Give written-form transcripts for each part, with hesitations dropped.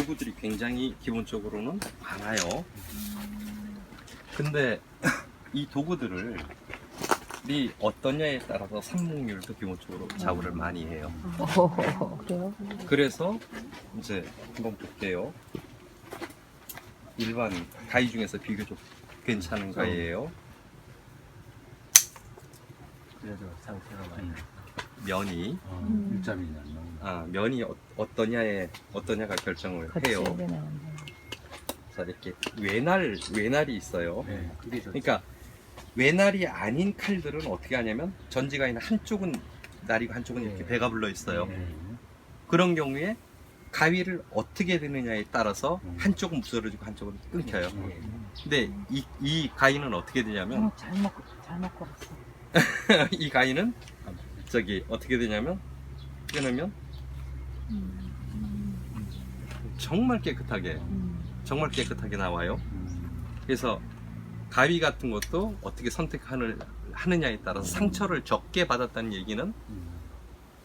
도구들이 굉장히 기본적으로는 많아요. 근데 이 도구들을 이 어떠냐에 따라서 산목률도 기본적으로 좌우를 많이 해요. 그래요? 그래서 이제 한번 볼게요. 일반 가위 중에서 비교적 괜찮은 가위예요. 그래도 상태가 많이 면이 일자민이 안 나오네. 면이 어떠냐가 결정을 같이 해요. 이게 나온다. 자, 이렇게 외날이 있어요. 네, 그게 좋죠. 그러니까 외날이 아닌 칼들은 어떻게 하냐면 전지가 있는 한쪽은 날이고 한쪽은 이렇게 배가 불러 있어요. 네. 그런 경우에 가위를 어떻게 되느냐에 따라서 한쪽은 부스러지고 한쪽은 끊겨요. 네. 근데 이 가위는 어떻게 되냐면 잘 먹고 왔어. 이 가위는 저기 어떻게 되냐면 끊으면 정말 깨끗하게 나와요. 그래서 가위 같은 것도 어떻게 선택하느냐에 따라서 상처를 적게 받았다는 얘기는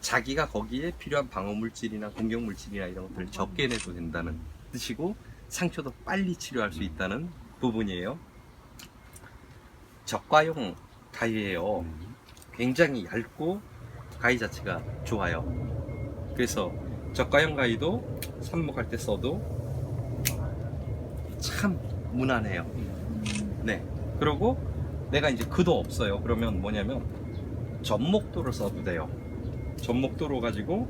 자기가 거기에 필요한 방어물질이나 공격물질이나 이런 것들을 적게 내도 된다는 뜻이고 상처도 빨리 치료할 수 있다는 부분이에요. 저가용 가위예요. 굉장히 얇고 가위 자체가 좋아요. 그래서 저가형 가위도 삽목할 때 써도 참 무난해요. 네. 그리고 내가 이제 그도 없어요. 그러면 뭐냐면 전목도를 써도 돼요. 전목도로 가지고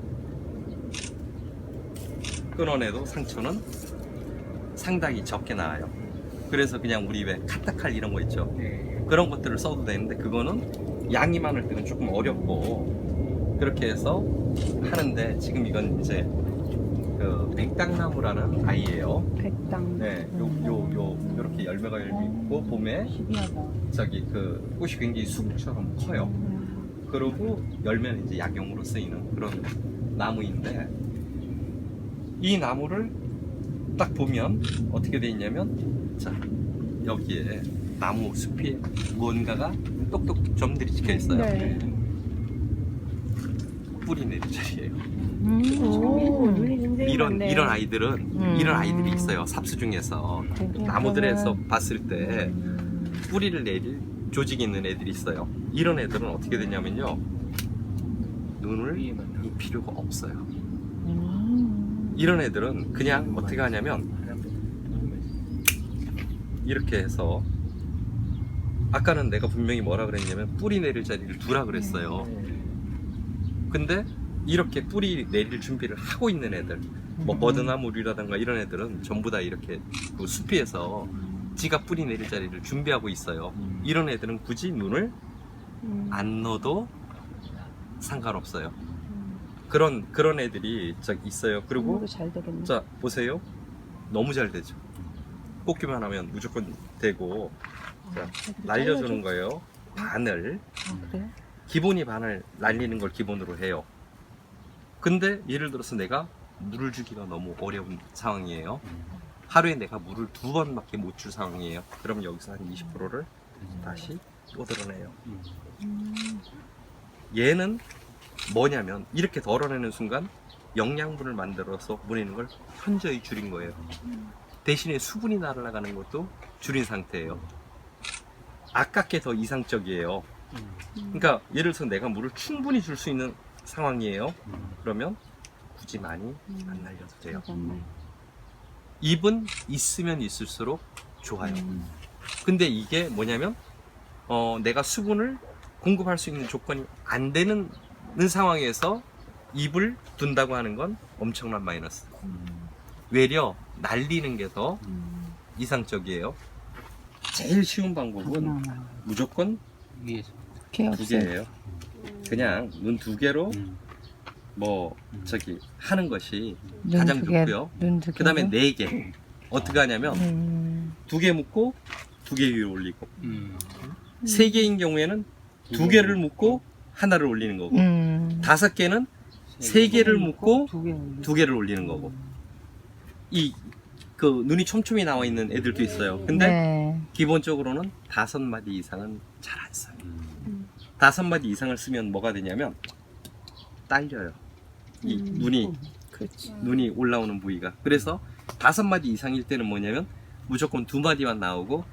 끊어내도 상처는 상당히 적게 나와요. 그래서 그냥 우리 왜 카타칼 이런 거 있죠. 그런 것들을 써도 되는데 그거는 양이 많을 때는 조금 어렵고 그렇게 해서 하는데 지금 이건 이제 그 백당나무라는 아이예요. 백당. 네, 요렇게 열매가 열리고 봄에 신기하다. 저기 그 꽃이 굉장히 수국처럼 커요. 그리고 열매는 이제 약용으로 쓰이는 그런 나무인데 이 나무를 딱 보면 어떻게 돼 있냐면 자 여기에 나무 숲에 무언가가 똑똑 점들이 찍혀 있어요. 네. 뿌리 내릴 자리예요. 오, 눈이 굉장히 많네. 이런 아이들이 있어요. 삽수 중에서 나무들에서 봤을 때 뿌리를 내릴 조직이 있는 애들이 있어요. 이런 애들은 어떻게 되냐면요, 눈을 이 필요가 없어요. 이런 애들은 그냥 어떻게 하냐면 이렇게 해서 아까는 내가 분명히 뭐라 그랬냐면 뿌리 내릴 자리를 두라 그랬어요. 근데 이렇게 뿌리 내릴 준비를 하고 있는 애들, 뭐 버드나무류라든가 이런 애들은 전부 다 이렇게 그 숲에서 지가 뿌리 내릴 자리를 준비하고 있어요. 이런 애들은 굳이 눈을 안 넣어도 상관없어요. 그런 애들이 있어요. 그리고 잘 되겠네. 자 보세요, 너무 잘 되죠. 꽂기만 하면 무조건 되고. 자, 날려주는 거예요. 반을 그래? 기본이 반을 날리는 걸 기본으로 해요. 근데 예를 들어서 내가 물을 주기가 너무 어려운 상황이에요. 하루에 내가 물을 2번밖에 못 줄 상황이에요. 그럼 여기서 한 20%를 다시 쏟아내요. 얘는 뭐냐면 이렇게 덜어내는 순간 영양분을 만들어서 보내는 걸 현저히 줄인 거예요. 대신에 수분이 날아가는 것도 줄인 상태예요. 아깝게 더 이상적이에요. 그러니까 예를 들어서 내가 물을 충분히 줄 수 있는 상황이에요. 그러면 굳이 많이 안 날려도 돼요. 잎은 있으면 있을수록 좋아요. 근데 이게 뭐냐면 내가 수분을 공급할 수 있는 조건이 안 되는 상황에서 잎을 둔다고 하는 건 엄청난 마이너스. 외려 날리는 게 더 이상적이에요. 제일 쉬운 방법은 무조건 위에서. 2개예요. 그냥 눈 2개로 뭐 저기 하는 것이 가장 좋고요. 그 다음에 4개 어떻게 하냐면 2개 묶고 2개 위로 올리고 3개인 경우에는 2개를 묶고 하나를 올리는 거고 5개는 3개를 묶고 2개를 올리는 거고 그 눈이 촘촘히 나와 있는 애들도 있어요. 근데 기본적으로는 5마디 이상은 잘 안 써요. 5마디 이상을 쓰면 뭐가 되냐면 딸려요. 이 눈이 그렇지. 눈이 올라오는 부위가. 그래서 5마디 이상일 때는 뭐냐면 무조건 2마디만 나오고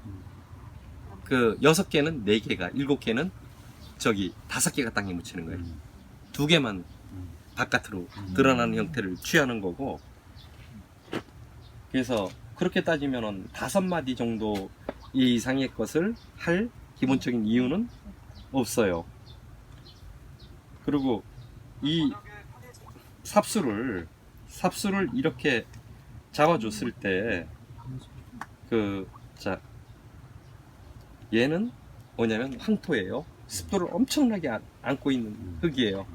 그 6개는 4개가 7개는 저기 5개가 땅에 묻히는 거예요. 2개만 바깥으로 드러나는 형태를 취하는 거고. 그래서 그렇게 따지면은 5마디 정도 이상의 것을 할 기본적인 이유는 없어요. 그리고 이 삽수를 이렇게 잡아줬을 때 자 얘는 뭐냐면 황토예요. 습도를 엄청나게 안고 있는 흙이에요.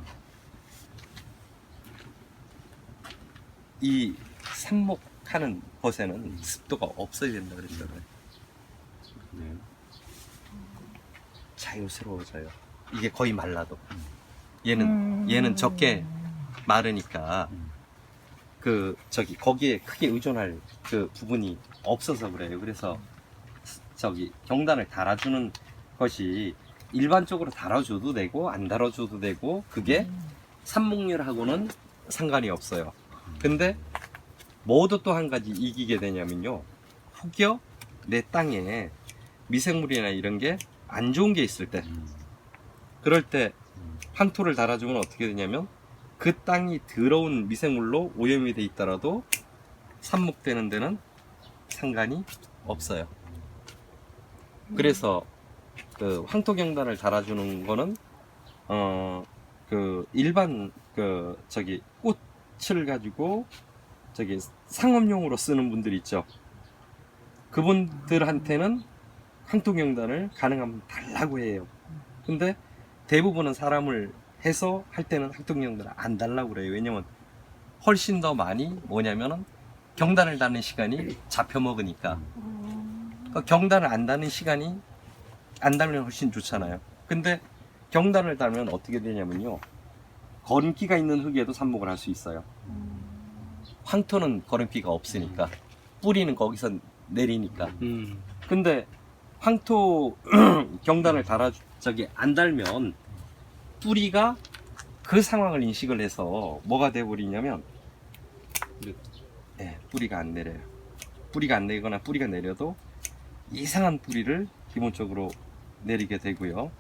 이 삽목하는 것에는 습도가 없어야 된다 그랬잖아요. 네. 자유스러워져요. 이게 거의 말라도. 얘는 적게 마르니까 거기에 크게 의존할 그 부분이 없어서 그래요. 그래서 경단을 달아주는 것이 일반적으로 달아줘도 되고 안 달아줘도 되고 그게 삽목률하고는 상관이 없어요. 근데 뭐도 또 한 가지 이기게 되냐면요, 혹여 내 땅에 미생물이나 이런 게 안 좋은 게 있을 때, 그럴 때 황토를 달아주면 어떻게 되냐면 그 땅이 더러운 미생물로 오염이 돼 있더라도 삽목되는 데는 상관이 없어요. 그래서 그 황토 경단을 달아주는 거는 일반 꽃을 가지고 상업용으로 쓰는 분들 있죠. 그분들한테는 황토 경단을 가능하면 달라고 해요. 근데 대부분은 사람을 해서 할 때는 황토 경단을 안 달라고 그래요. 왜냐면 훨씬 더 많이 뭐냐면은 경단을 다는 시간이 잡혀 먹으니까. 경단을 안 다는 시간이 안 달면 훨씬 좋잖아요. 근데 경단을 달면 어떻게 되냐면요, 거름기가 있는 흙에도 삽목을 할 수 있어요. 황토는 거름기가 없으니까, 뿌리는 거기서 내리니까. 근데 황토 경단을 안 달면 뿌리가 그 상황을 인식을 해서 뭐가 돼버리냐면, 뿌리가 안 내려요. 뿌리가 안 내리거나 뿌리가 내려도 이상한 뿌리를 기본적으로 내리게 되고요.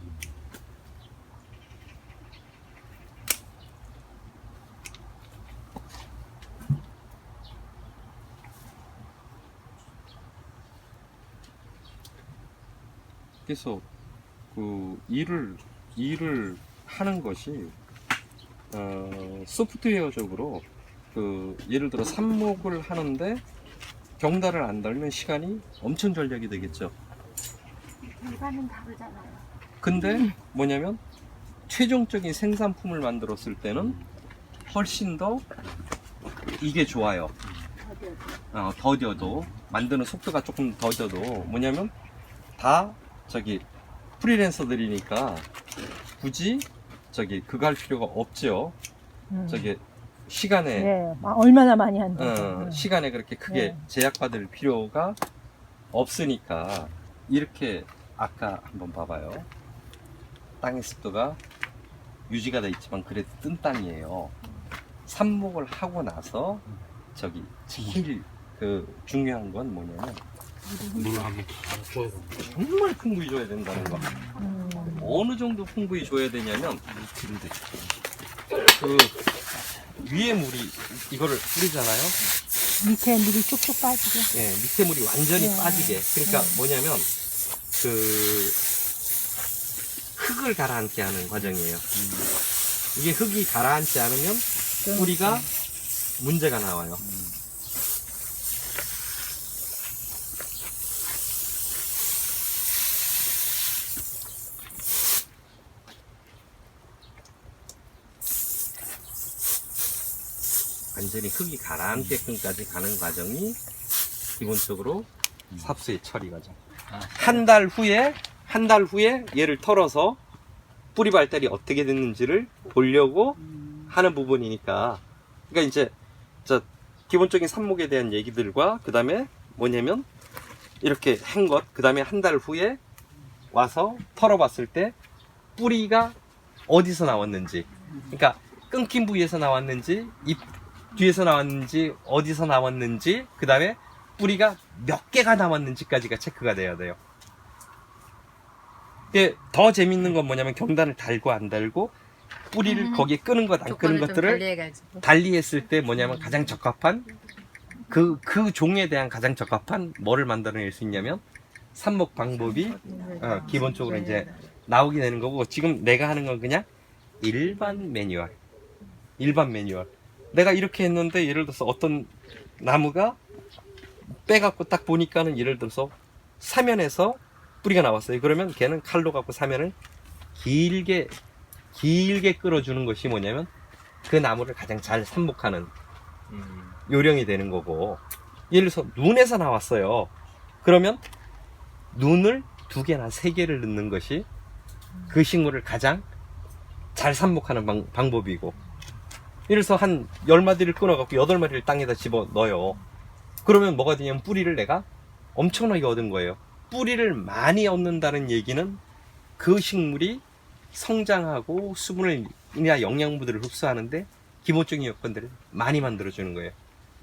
그래서 그 일을 하는 것이 소프트웨어적으로 예를 들어 삽목을 하는데 경단을 안 달면 시간이 엄청 절약이 되겠죠. 일반은 다르잖아요. 근데 뭐냐면 최종적인 생산품을 만들었을 때는 훨씬 더 이게 좋아요. 더뎌도 만드는 속도가 조금 더뎌도 뭐냐면 다 프리랜서들이니까 굳이 그거 할 필요가 없죠. 시간에 네, 얼마나 많이 한다. 시간에 그렇게 크게 네. 제약받을 필요가 없으니까 이렇게 아까 한번 봐봐요. 땅의 습도가 유지가 돼 있지만 그래도 뜬 땅이에요. 삽목을 하고 나서 제일 중요한 건 뭐냐면 물을 한번 줘야 정말 풍부히 줘야 된다는 거. 어느 정도 풍부히 줘야 되냐면 위에 물이 이거를 뿌리잖아요. 밑에 물이 쭉쭉 빠지게. 예, 밑에 물이 완전히 네. 빠지게. 그러니까 뭐냐면 흙을 가라앉게 하는 과정이에요. 이게 흙이 가라앉지 않으면 뿌리가 문제가 나와요. 완전히 흙이 가라앉게끔까지 가는 과정이 기본적으로 삽수의 처리 과정. 한 달 후에 얘를 털어서 뿌리 발달이 어떻게 됐는지를 보려고 하는 부분이니까. 그러니까 이제 기본적인 삽목에 대한 얘기들과 그 다음에 뭐냐면 이렇게 한 것, 그 다음에 한 달 후에 와서 털어봤을 때 뿌리가 어디서 나왔는지, 그러니까 끊긴 부위에서 나왔는지 뒤에서 나왔는지 어디서 나왔는지 그 다음에 뿌리가 몇 개가 나왔는지까지가 체크가 돼야 돼요. 근데 더 재밌는 건 뭐냐면 경단을 달고 안 달고 뿌리를 거기에 끄는 것 안 끄는 것들을 달리했을 때 뭐냐면 가장 적합한 그 종에 대한 가장 적합한 뭐를 만들어낼 수 있냐면 삽목 방법이 기본적으로 이제 나오게 되는 거고, 지금 내가 하는 건 그냥 일반 매뉴얼. 내가 이렇게 했는데 예를 들어서 어떤 나무가 빼갖고 딱 보니까는 예를 들어서 사면에서 뿌리가 나왔어요. 그러면 걔는 칼로 갖고 사면을 길게 끌어주는 것이 뭐냐면 그 나무를 가장 잘 삽목하는 요령이 되는 거고, 예를 들어서 눈에서 나왔어요. 그러면 눈을 2개나 3개를 넣는 것이 그 식물을 가장 잘 삽목하는 방법이고, 예를 들어서 한 10마디를 끊어갖고 8마리를 땅에다 집어 넣어요. 그러면 뭐가 되냐면 뿌리를 내가 엄청나게 얻은 거예요. 뿌리를 많이 얻는다는 얘기는 그 식물이 성장하고 수분이나 영양분들을 흡수하는데 기본적인 여건들을 많이 만들어주는 거예요.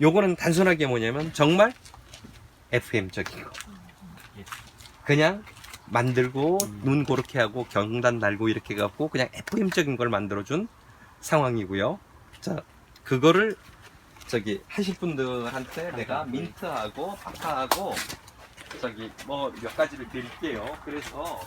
요거는 단순하게 뭐냐면 정말 FM적인 거. 그냥 만들고 눈 그렇게 하고 경단 달고 이렇게 갖고 그냥 FM적인 걸 만들어준 상황이고요. 자, 그거를 하실 분들한테 내가 민트하고 파파하고 뭐 몇 가지를 드릴게요. 그래서